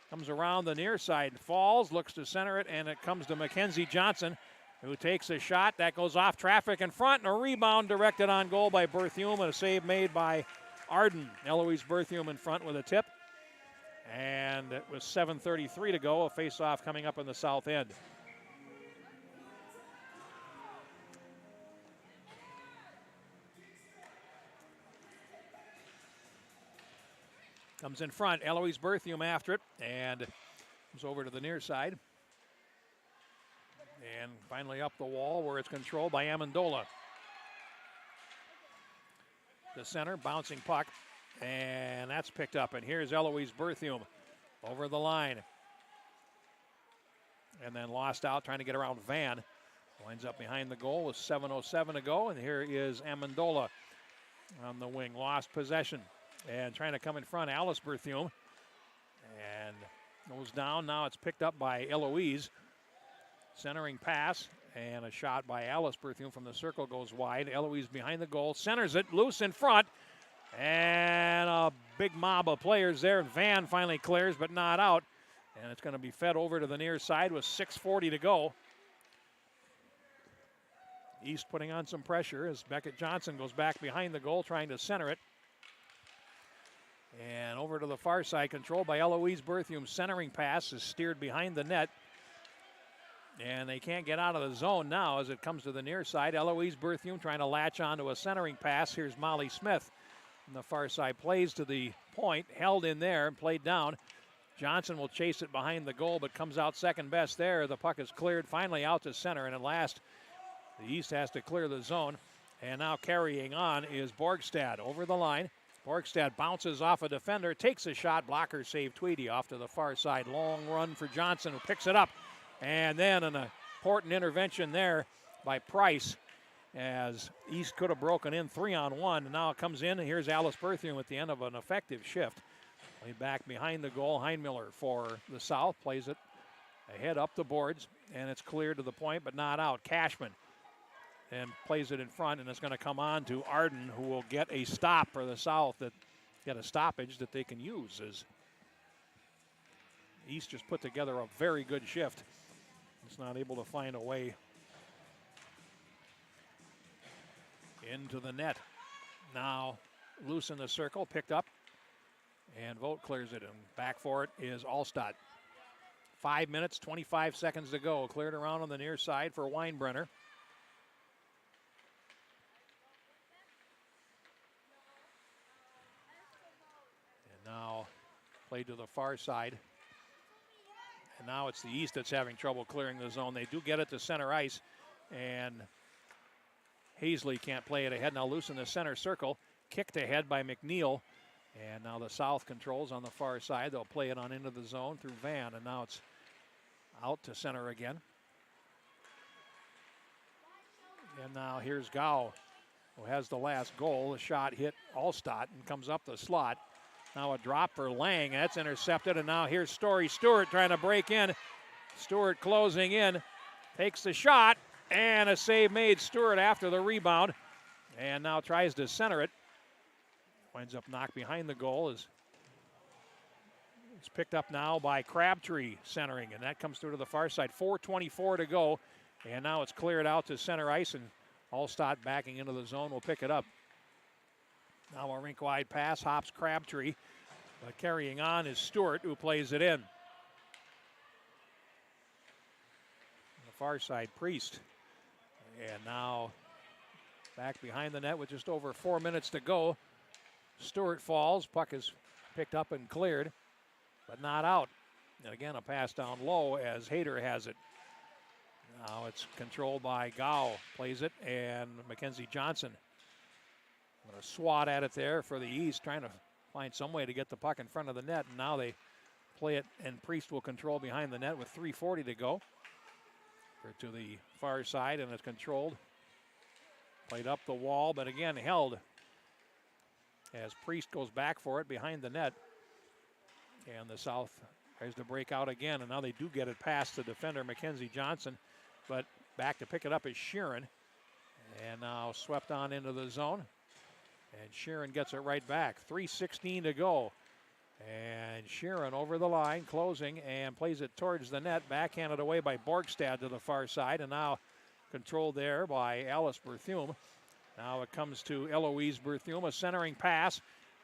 Comes around the near side, falls, looks to center it, and it comes to Mackenzie Johnson, who takes a shot. That goes off traffic in front, and a rebound directed on goal by Berthium, and a save made by Arden. Eloise Berthium in front with a tip. And it was 7:33 to go, a face-off coming up in the south end. Comes in front, Eloise Berthium after it, and comes over to the near side. And finally up the wall where it's controlled by Amendola. The center, bouncing puck, and that's picked up. And here's Eloise Berthium over the line. And then lost out trying to get around Van. Winds up behind the goal with 7:07 to go. And here is Amendola on the wing. Lost possession. And trying to come in front, Alice Berthium. And goes down. Now it's picked up by Eloise. Centering pass. And a shot by Alice Berthium from the circle goes wide. Eloise behind the goal. Centers it. Loose in front. And a big mob of players there. Van finally clears, but not out. And it's going to be fed over to the near side with 6:40 to go. East putting on some pressure as Beckett Johnson goes back behind the goal trying to center it. And over to the far side, controlled by Eloise Berthium. Centering pass is steered behind the net. And they can't get out of the zone now as it comes to the near side. Eloise Berthium trying to latch onto a centering pass. Here's Molly Smith on the far side. Plays to the point, held in there and played down. Johnson will chase it behind the goal, but comes out second best there. The puck is cleared finally out to center, and at last the East has to clear the zone. And now carrying on is Borgstad over the line. Borgstad bounces off a defender, takes a shot, blocker save Tweedy off to the far side. Long run for Johnson, who picks it up. And then an important intervention there by Price as East could have broken in 3-on-1. And now it comes in, and here's Alice Berthium at the end of an effective shift. Played back behind the goal. Heinmiller for the South plays it ahead up the boards, and it's cleared to the point, but not out. Cashman and plays it in front, and it's going to come on to Arden, who will get a stop for the South, that get a stoppage that they can use as East just put together a very good shift. It's not able to find a way into the net. Now loose in the circle, picked up, and Vogt clears it, and back for it is Allstott. 5 minutes, 25 seconds to go. Cleared around on the near side for Weinbrenner. And now played to the far side. And now it's the East that's having trouble clearing the zone. They do get it to center ice, and Hazley can't play it ahead. Now loose in the center circle. Kicked ahead by McNeil. And now the South controls on the far side. They'll play it on into the zone through Van, and now it's out to center again. And now here's Gao, who has the last goal. The shot hit Allstott and comes up the slot. Now a drop for Lang, and that's intercepted. And now here's Story Stewart trying to break in. Stewart closing in, takes the shot, and a save made. Stewart after the rebound, and now tries to center it. Winds up knocked behind the goal. It's picked up now by Crabtree centering, and that comes through to the far side. 4:24 to go, and now it's cleared out to center ice, and Allstott backing into the zone will pick it up. Now a rink-wide pass, hops Crabtree, but carrying on is Stewart, who plays it in. On the far side, Priest, and now back behind the net with just over 4 minutes to go. Stewart falls, puck is picked up and cleared, but not out. And again, a pass down low as Hayter has it. Now it's controlled by Gao, plays it, and Mackenzie Johnson. Going to swat at it there for the East, trying to find some way to get the puck in front of the net. And now they play it, and Priest will control behind the net with 3:40 to go. To the far side, and it's controlled. Played up the wall, but again held as Priest goes back for it behind the net. And the South tries to break out again, and now they do get it past the defender, Mackenzie Johnson. But back to pick it up is Sheeran. And now swept on into the zone. And Sheeran gets it right back. 3:16 to go. And Sheeran over the line, closing, and plays it towards the net. Backhanded away by Borgstad to the far side, and now controlled there by Alice Berthium. Now it comes to Eloise Berthium, a centering pass,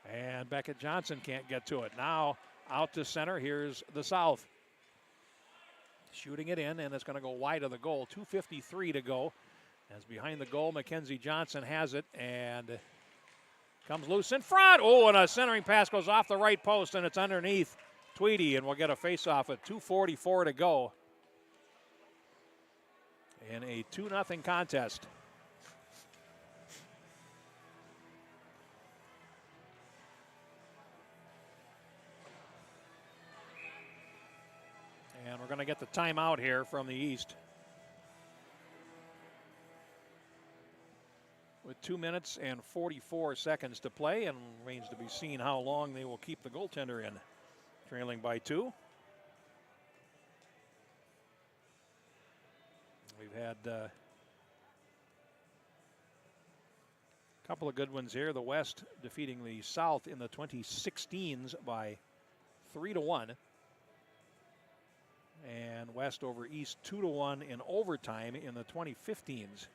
and Beckett Johnson can't get to it. Now out to center, here's the South. Shooting it in, and it's going to go wide of the goal. 2:53 to go. As behind the goal, Mackenzie Johnson has it, and comes loose in front. Oh, and a centering pass goes off the right post, and it's underneath Tweedy, and we'll get a face-off at 2:44 to go. in a 2-0 contest. And we're going to get the timeout here from the East. With 2 minutes and 44 seconds to play, and remains to be seen how long they will keep the goaltender in. Trailing by 2. We've had a couple of good ones here. The West defeating the South in the 2016s by 3-1. And West over East 2-1 in overtime in the 2015s.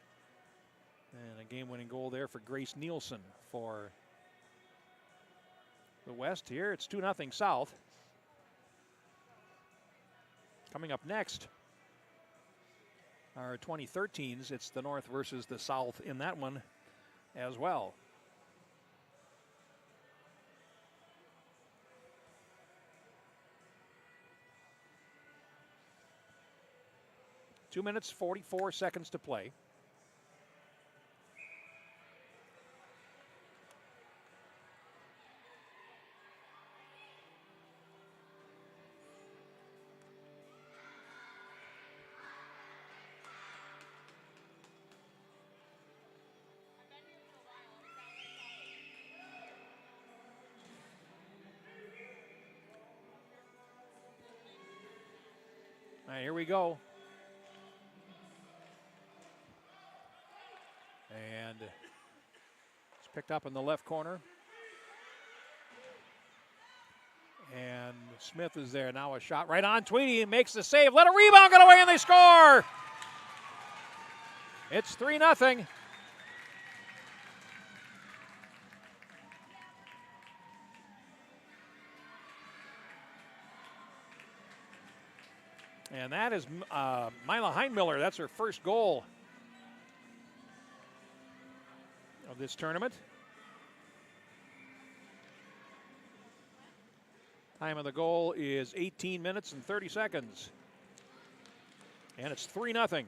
And a game-winning goal there for Grace Nielsen for the West here. It's 2-0 South. Coming up next, our 2013s. It's the North versus the South in that one as well. Two minutes, 44 seconds to play. All right, here we go. And it's picked up in the left corner. And Smith is there. Now a shot right on Tweedy. Makes the save. Let a rebound get away and they score. It's 3-0. And that is Mila Heinmiller. That's her first goal of this tournament. Time of the goal is 18 minutes and 30 seconds. And it's 3-0.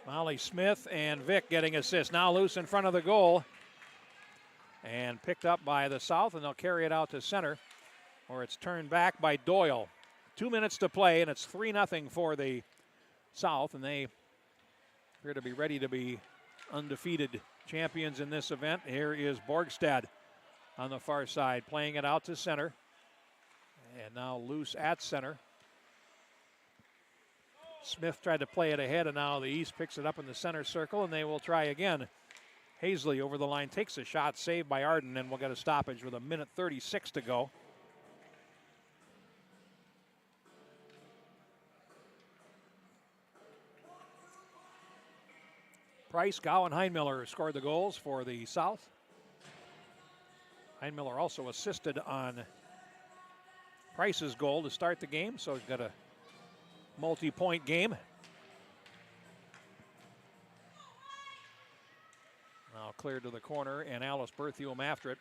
Molly Smith and Vick getting assists. Now loose in front of the goal. And picked up by the South, and they'll carry it out to center, or it's turned back by Doyle. 2 minutes to play, and it's 3-0 for the South, and they appear to be ready to be undefeated champions in this event. Here is Borgstad on the far side, playing it out to center. And now loose at center. Smith tried to play it ahead, and now the East picks it up in the center circle, and they will try again. Hazley over the line takes a shot, saved by Arden, and we'll get a stoppage with 1:36 to go. Price, Gow, and Heinmiller scored the goals for the South. Heinmiller also assisted on Price's goal to start the game, so he's got a multi-point game. Now cleared to the corner, and Alice Berthium after it.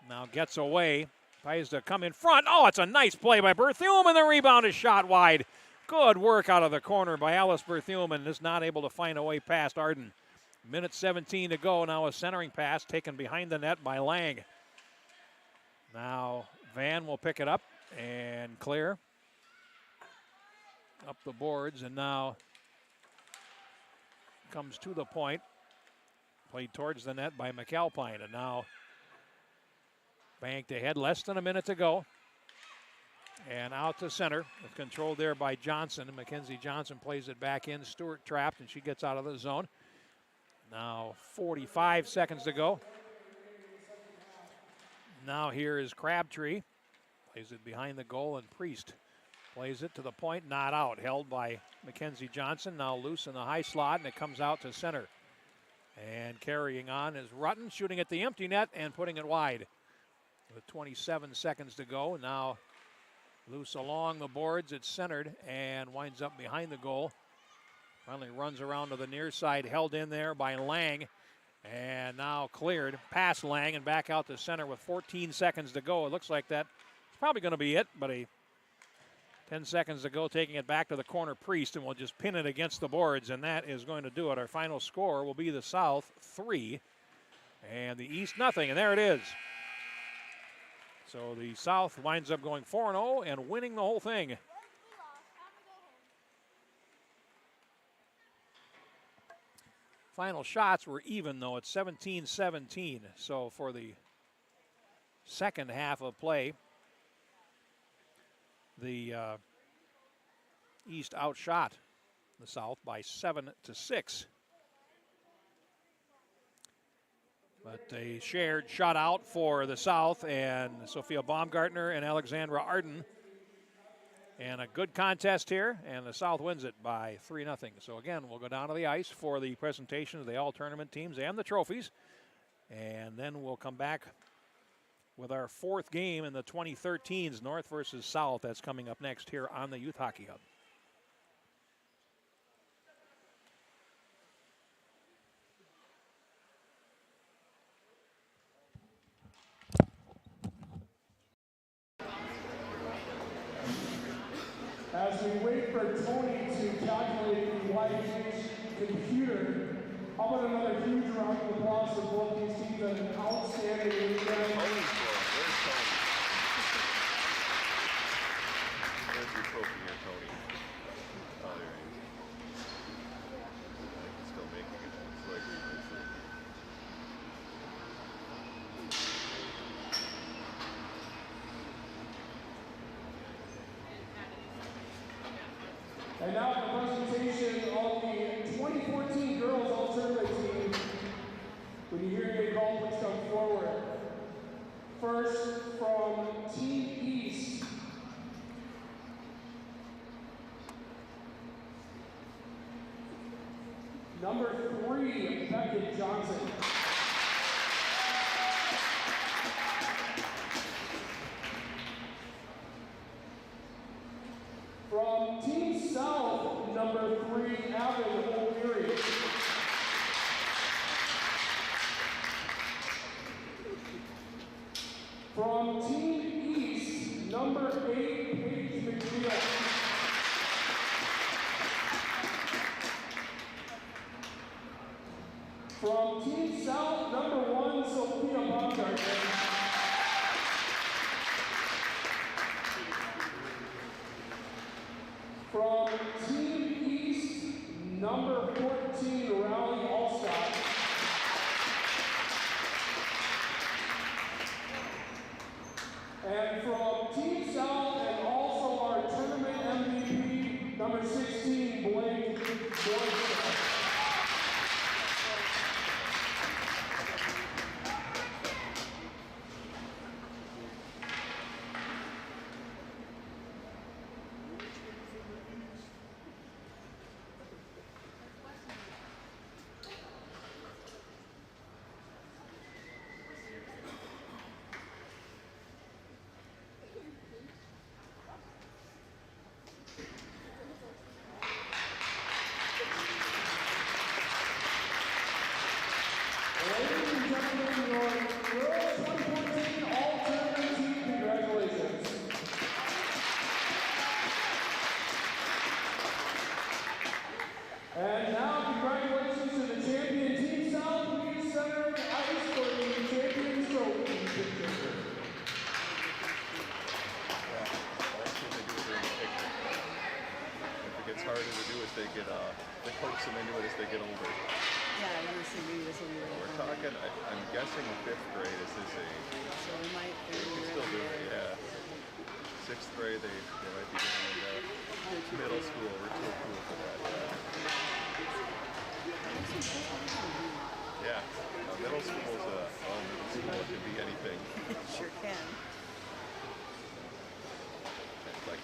Now gets away. Tries to come in front. Oh, it's a nice play by Berthium, and the rebound is shot wide. Good work out of the corner by Alice Berthium, and is not able to find a way past Arden. 1:17 to go. Now a centering pass taken behind the net by Lang. Now Van will pick it up and clear. Up the boards, and now comes to the point. Played towards the net by McAlpine, and now banked ahead, less than a minute to go. And out to center, controlled there by Johnson. Mackenzie Johnson plays it back in. Stewart trapped, and she gets out of the zone. Now 45 seconds to go. Now here is Crabtree. Plays it behind the goal, and Priest plays it to the point, not out. Held by Mackenzie Johnson, now loose in the high slot, and it comes out to center. And carrying on is Rutten, shooting at the empty net and putting it wide. With 27 seconds to go, now loose along the boards, it's centered and winds up behind the goal Finally runs around to the near side, held in there by Lang. And now cleared past Lang and back out to center with 14 seconds to go. It looks like that's probably going to be it, but 10 seconds to go, taking it back to the corner. Priest, and we'll just pin it against the boards, and that is going to do it. Our final score will be the South 3 and the East nothing, and there it is. So the South winds up going 4-0 and winning the whole thing. Final shots were even, though, at 17-17. So for the second half of play, the East outshot the South by 7-6. But a shared shutout for the South, and Sophia Baumgartner and Alexandra Arden. And a good contest here, and the South wins it by 3-0. So again, we'll go down to the ice for the presentation of the all-tournament teams and the trophies. And then we'll come back with our fourth game in the 2013s, North versus South. That's coming up next here on the Youth Hockey Hub. As we wait for Tony to calculate the YHH computer, how about another huge round of applause for both these teams on an outstanding weekend. Where's Tony? Where's your trophy here, Tony? Oh, there he is. I think he's still making it. It's like And now the presentation of the 2014 Girls All-Tournament team. When you hear your call, please come forward. First, from Team East. Number 3, Beckett Johnson. From Team South, number 3, Alvin O'Leary. From Team East, number 8, Paige McNeil. From Team South, number 1, Sophia Baumgartner. From Team East, number 14, Rowley Allstott. And from Team South, and also our tournament MVP, number 16, Blake Joyce.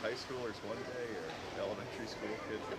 high schoolers one day or elementary school kids the